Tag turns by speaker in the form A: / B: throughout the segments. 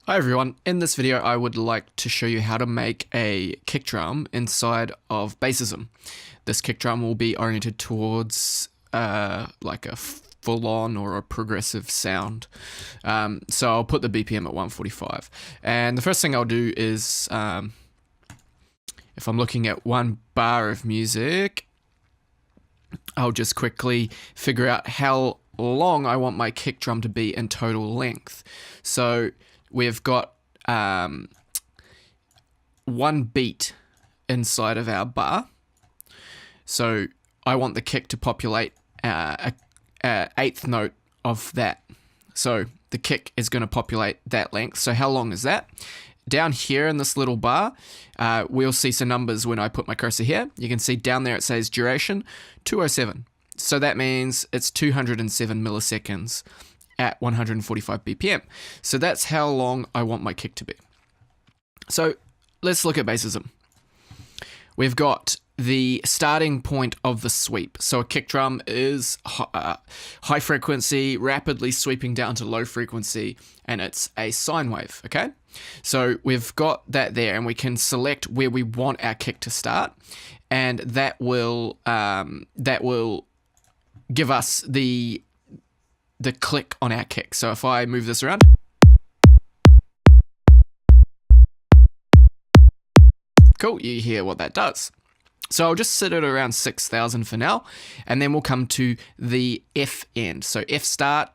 A: Hi everyone, in this video I would like to show you how to make a kick drum inside of BazzISM. This kick drum will be oriented towards like a full-on or a progressive sound. So I'll put the BPM at 145. And the first thing I'll do is, if I'm looking at one bar of music, I'll just quickly figure out how long I want my kick drum to be in total length. So we've got one beat inside of our bar. So I want the kick to populate a eighth note of that. So the kick is going to populate that length. So how long is that? Down here in this little bar, we'll see some numbers when I put my cursor here. You can see down there it says duration 207. So that means it's 207 milliseconds at 145 BPM. So that's how long I want my kick to be. So let's look at BazzISM. We've got the starting point of the sweep. So a kick drum is high frequency, rapidly sweeping down to low frequency, and it's a sine wave, okay? So we've got that there, and we can select where we want our kick to start, and that will give us the click on our kick. So if I move this around, cool, you hear what that does. So I'll just set it around 6,000 for now, and then we'll come to the F end. So F start,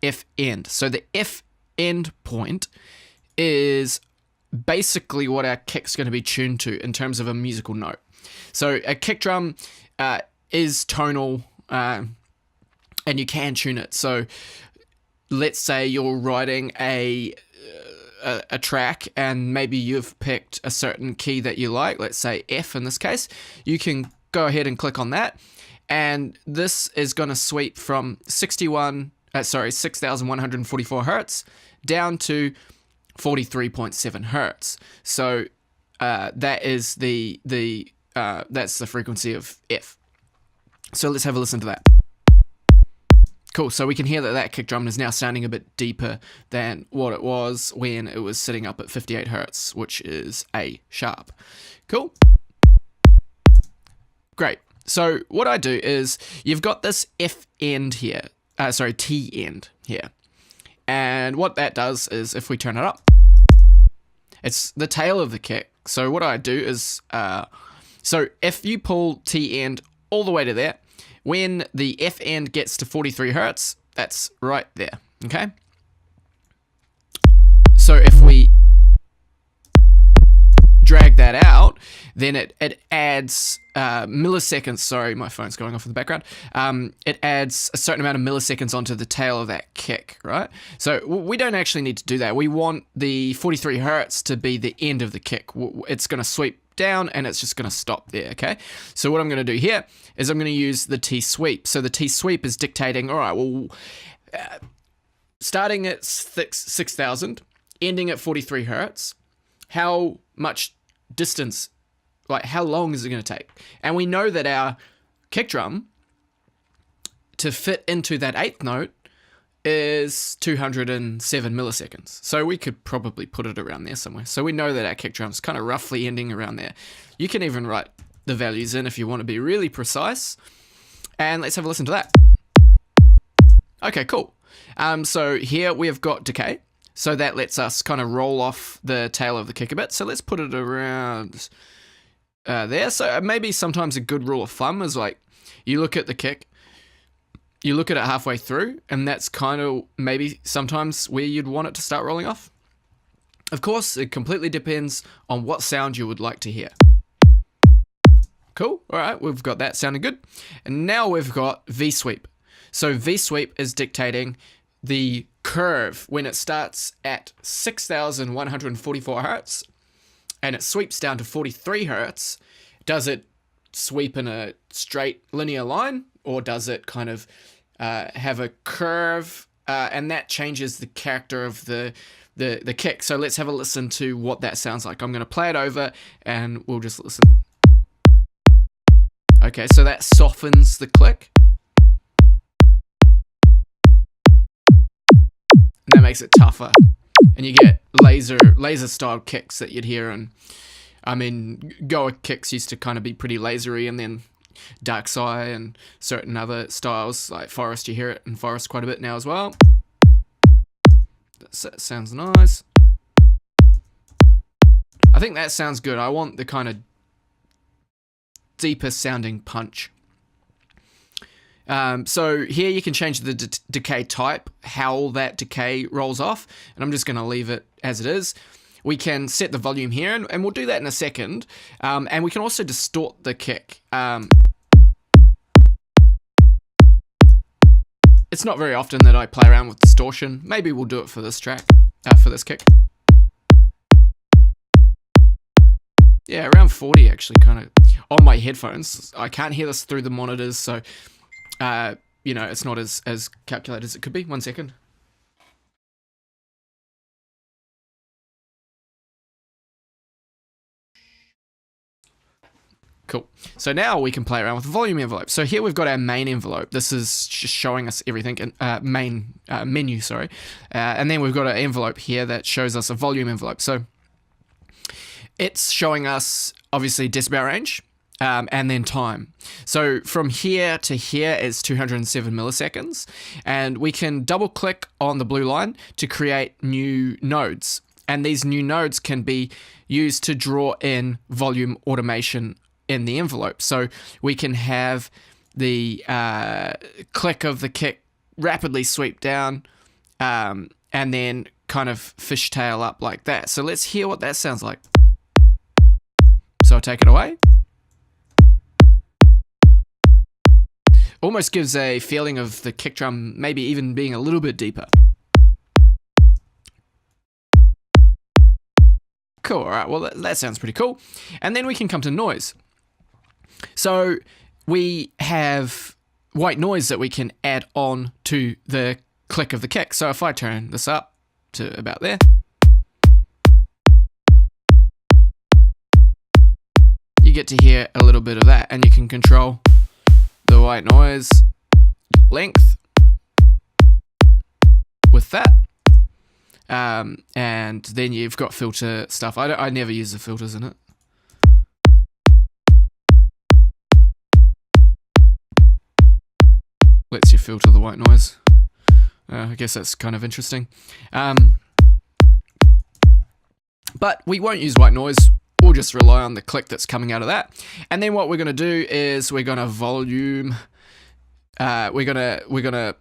A: F end. So the F end point is basically what our kick's going to be tuned to in terms of a musical note. So a kick drum is tonal, and you can tune it. So let's say you're writing a track and maybe you've picked a certain key that you like, let's say F in this case. You can go ahead and click on that, and this is going to sweep from 6,144 hertz down to 43.7 hertz. So that is that's the frequency of F. So let's have a listen to that. Cool, so we can hear that kick drum is now sounding a bit deeper than what it was when it was sitting up at 58 hertz, which is A sharp. Cool. Great. So what I do is, you've got this F end here, T end here. And what that does is, if we turn it up, it's the tail of the kick. So what I do is, so if you pull T end all the way to there, when the F end gets to 43 hertz, that's right there, okay? So if we drag that out, then it adds milliseconds, sorry, my phone's going off in the background. It adds a certain amount of milliseconds onto the tail of that kick, right? So we don't actually need to do that. We want the 43 hertz to be the end of the kick. It's going to sweep down and it's just going to stop there, okay? So what I'm going to do here is I'm going to use the T sweep. So the T sweep is dictating, all right, well, starting at 6,000, ending at 43 hertz, how much distance, like how long is it going to take? And we know that our kick drum, to fit into that eighth note, is 207 milliseconds. So we could probably put it around there somewhere. So we know that our kick drum's kind of roughly ending around there. You can even write the values in if you want to be really precise. And let's have a listen to that. Okay, cool. So here we've got decay. So that lets us kind of roll off the tail of the kick a bit. So let's put it around there. So maybe sometimes a good rule of thumb is like, you look at the kick, you look at it halfway through, and that's kind of maybe sometimes where you'd want it to start rolling off. Of course, it completely depends on what sound you would like to hear. Cool, all right, we've got that sounding good. And now we've got V-sweep. So V-sweep is dictating the curve when it starts at 6,144 hertz and it sweeps down to 43 hertz. Does it sweep in a straight linear line, or does it kind of have a curve, and that changes the character of the kick. So let's have a listen to what that sounds like. I'm going to play it over and we'll just listen. Okay, so that softens the click. And that makes it tougher. and you get laser style kicks that you'd hear. And I mean, Goa kicks used to kind of be pretty lasery, and then Dark Side and certain other styles like Forest, you hear it in Forest quite a bit now as well. That sounds nice. I think that sounds good. I want the kind of deeper sounding punch. So here you can change the decay type, how that decay rolls off, and I'm just going to leave it as it is. We can set the volume here, and we'll do that in a second. And we can also distort the kick. It's not very often that I play around with distortion. Maybe we'll do it for this track, for this kick. Yeah, around 40 actually, kind of on my headphones. I can't hear this through the monitors, so you know, it's not as calculated as it could be. 1 second. Cool. So now we can play around with the volume envelope. So here we've got our main envelope. This is just showing us everything in main menu, sorry. And then we've got an envelope here that shows us a volume envelope. So it's showing us obviously decibel range and then time. So from here to here is 207 milliseconds, and we can double click on the blue line to create new nodes. And these new nodes can be used to draw in volume automation in the envelope. So we can have the click of the kick rapidly sweep down and then kind of fishtail up like that. So let's hear what that sounds like. So I'll take it away. Almost gives a feeling of the kick drum maybe even being a little bit deeper. Cool, all right, well that sounds pretty cool. And then we can come to noise. So we have white noise that we can add on to the click of the kick. So if I turn this up to about there, you get to hear a little bit of that, and you can control the white noise length with that. And then you've got filter stuff. I never use the filters in it. Lets you filter the white noise. I guess that's kind of interesting. But we won't use white noise. We'll just rely on the click that's coming out of that. And then what we're going to do is we're going to volume. We're gonna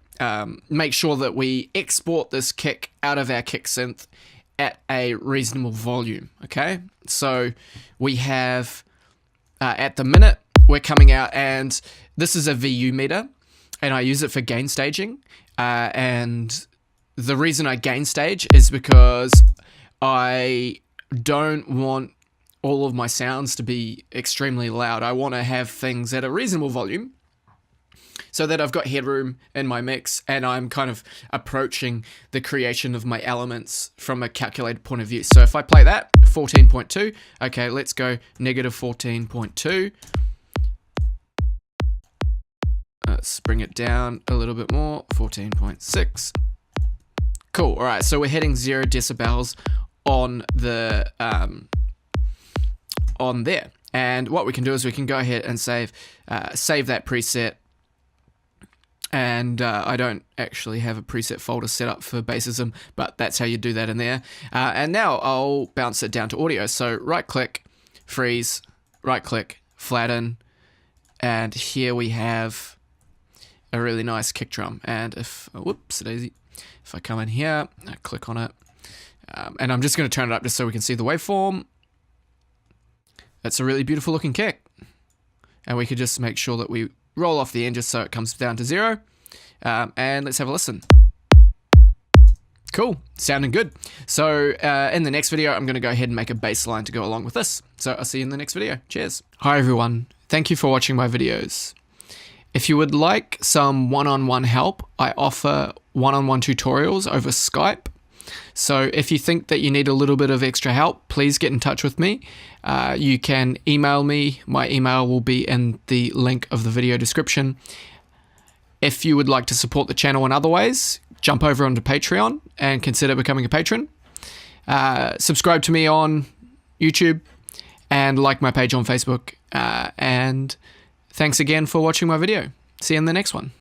A: make sure that we export this kick out of our kick synth at a reasonable volume. Okay, so we have at the minute we're coming out, and this is a VU meter, and I use it for gain staging. And the reason I gain stage is because I don't want all of my sounds to be extremely loud. I want to have things at a reasonable volume so that I've got headroom in my mix, and I'm kind of approaching the creation of my elements from a calculated point of view. So if I play that, 14.2, okay, let's go negative 14.2. Let's bring it down a little bit more, 14.6. Cool, all right, so we're hitting 0 decibels on the on there. And what we can do is we can go ahead and save that preset. And I don't actually have a preset folder set up for BazzISM, but that's how you do that in there. And now I'll bounce it down to audio. So right click, freeze, right click, flatten, and here we have a really nice kick drum. And if, whoops, daisy, if I come in here, I click on it, and I'm just going to turn it up just so we can see the waveform. That's a really beautiful looking kick. And we could just make sure that we roll off the end just so it comes down to 0. And let's have a listen. Cool, sounding good. So in the next video, I'm going to go ahead and make a bass line to go along with this. So I'll see you in the next video. Cheers. Hi everyone, thank you for watching my videos. If you would like some one-on-one help, I offer one-on-one tutorials over Skype. So if you think that you need a little bit of extra help, please get in touch with me. You can email me. My email will be in the link of the video description. If you would like to support the channel in other ways, jump over onto Patreon and consider becoming a patron. Subscribe to me on YouTube and like my page on Facebook. And thanks again for watching my video. See you in the next one.